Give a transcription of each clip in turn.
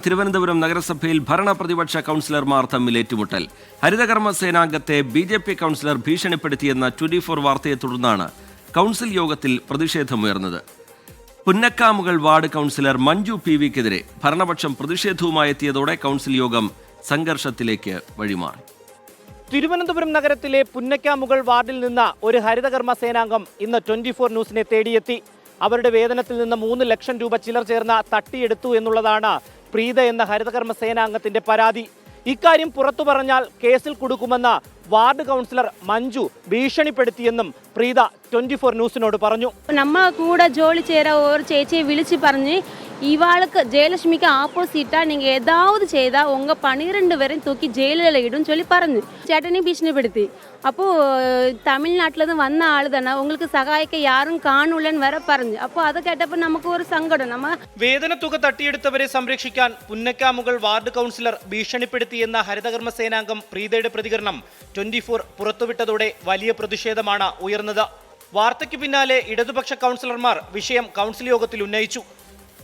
തിരുവനന്തപുരം നഗരസഭയിൽ ഭരണപ്രതിപക്ഷ കൗൺസിലർമാർ തമ്മിൽ ഏറ്റുമുട്ടൽ. ഹരിതകർമ്മ സേനാംഗത്തെ ബി.ജെ.പി. കൗൺസിലർ ഭീഷണിപ്പെടുത്തിയെന്ന 24 വാർത്തയെ തുടർന്നാണ് കൗൺസിൽ യോഗത്തിൽ പ്രതിഷേധമുയർന്നത്. പുന്നക്കാമുകൾ വാർഡ് കൗൺസിലർ മഞ്ജു പി.വിക്കെതിരെ ഭരണപക്ഷം പ്രതിഷേധവുമായി എത്തിയതോടെ കൗൺസിൽ യോഗം സംഘർഷത്തിലേക്ക് വഴിമാറി. തിരുവനന്തപുരം നഗരത്തിലെ പുന്നക്കാമുകൾ വാർഡിൽ നിന്ന് ഒരു ഹരിതകർമ്മ സേനാംഗം ഇന്ന് 24 ന്യൂസിനെ തേടിയെത്തി. അവരുടെ വേതനത്തിൽ നിന്ന് 3 ലക്ഷം രൂപ ചിലർ ചേർന്ന് തട്ടിയെടുത്തു എന്നുള്ളതാണ് പ്രീത എന്ന ഹരിതകർമ്മ സേനാംഗത്തിന്റെ പരാതി. ഇക്കാര്യം പുറത്തു പറഞ്ഞാൽ കേസിൽ കൊടുക്കുമെന്ന് വാർഡ് കൗൺസിലർ മഞ്ജു ഭീഷണിപ്പെടുത്തിയെന്നും പ്രീത 24 ന്യൂസിനോട് പറഞ്ഞു. നമ്മ കൂടെ ജോലി ചേരാ ഒരു ചേച്ചിയെ വിളിച്ച് പറഞ്ഞ് ഇവാൾക്ക് ജയലക്ഷ്മിക്ക് ആപ്പോസിറ്റാ നിങ്ങൾ ഏതാവത് ചെയ്താൽ ഉങ്ക 12 പേരെയും തൂക്കി ജയിലിൽ ഇടും ചൊല്ലി പറഞ്ഞു. ചേട്ടനെ ഭീഷണിപ്പെടുത്തി. അപ്പോൾ തമിഴ്നാട്ടിൽ നിന്ന് വന്ന ആൾ തന്നെ உங்களுக்கு സഹായിക്ക യാരും കാണൂലെന്ന് വരെ പറഞ്ഞു. അപ്പോൾ അത് കേട്ടപ്പോൾ നമുക്ക് ഒരു സങ്കടം. വേതനത്തുക തട്ടിയെടുത്തവരെ സംരക്ഷിക്കാൻ പുന്നക്കാമുകൾ വാർഡ് കൗൺസിലർ ഭീഷണിപ്പെടുത്തിയെന്ന ഹരിതകർമ്മ സേനാംഗം പ്രീതയുടെ പ്രതികരണം 24 പുറത്തുവിട്ടതോടെ വലിയ പ്രതിഷേധമാണ് ഉയർന്നത്. വാർത്തയ്ക്ക് പിന്നാലെ ഇടതുപക്ഷ കൗൺസിലർമാർ വിഷയം കൗൺസിൽ യോഗത്തിൽ ഉന്നയിച്ചു.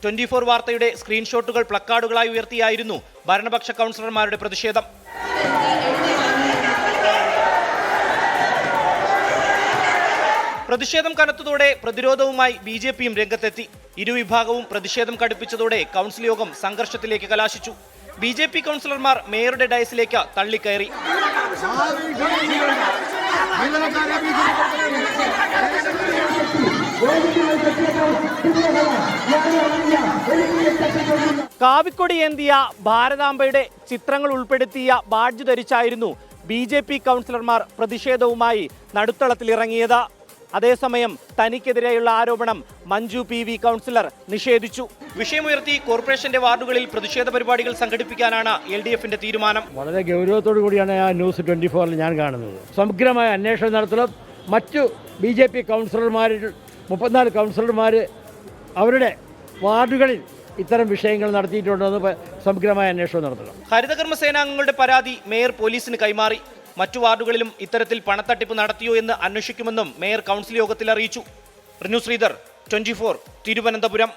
24 വാർത്തയുടെ സ്ക്രീൻഷോട്ടുകൾ പ്ലക്കാർഡുകളായി ഉയർത്തിയായിരുന്നു ഭരണപക്ഷ കൗൺസിലർമാരുടെ പ്രതിഷേധം. പ്രതിഷേധം കനത്തതോടെ പ്രതിരോധവുമായി ബി.ജെ.പിയും രംഗത്തെത്തി. ഇരുവിഭാഗവും പ്രതിഷേധം കടുപ്പിച്ചതോടെ കൗൺസിൽ യോഗം സംഘർഷത്തിലേക്ക് കലാശിച്ചു. ബി.ജെ.പി. കൗൺസിലർമാർ മേയറുടെ ഡയസിലേക്ക് തള്ളിക്കയറി. കാവിക്കൊടി ഏന്തിയ ഭാരതാംബയുടെ ചിത്രങ്ങൾ ഉൾപ്പെടുത്തിയ ബാഡ്ജ് ധരിച്ചായിരുന്നു ബി.ജെ.പി. കൗൺസിലർമാർ പ്രതിഷേധവുമായി നടുത്തളത്തിലിറങ്ങിയത്. അതേസമയം തനിക്കെതിരെയുള്ള ആരോപണം മഞ്ജു പി.വി. കൗൺസിലർ നിഷേധിച്ചു. വിഷയമുയർത്തി കോർപ്പറേഷന്റെ വാർഡുകളിൽ പ്രതിഷേധ പരിപാടികൾ സംഘടിപ്പിക്കാനാണ് LDFന്റെ തീരുമാനം. വളരെ ഗൗരവത്തോടു കൂടിയാണ് ആ ന്യൂസ് 24 ഞാൻ കാണുന്നത്. സമഗ്രമായ അന്വേഷണം നടത്തണം. മറ്റു ബി.ജെ.പി. കൗൺസിലർമാരിൽ 34 കൗൺസിലർമാർ അവരുടെ വാർഡുകളിൽ ഇത്തരം വിഷയങ്ങൾ നടത്തിയിട്ടുണ്ടെന്ന് സമഗ്രമായ അന്വേഷണം നടത്തണം. ഹരിതകർമ്മ സേനാംഗങ്ങളുടെ പരാതി മേയർ പോലീസിന് കൈമാറി. മറ്റു വാർഡുകളിലും ഇത്തരത്തിൽ പണത്തട്ടിപ്പ് നടത്തിയോ എന്ന് അന്വേഷിക്കുമെന്നും മേയർ കൗൺസിൽ യോഗത്തിൽ അറിയിച്ചു. റിനു ശ്രീധർ, 24, തിരുവനന്തപുരം.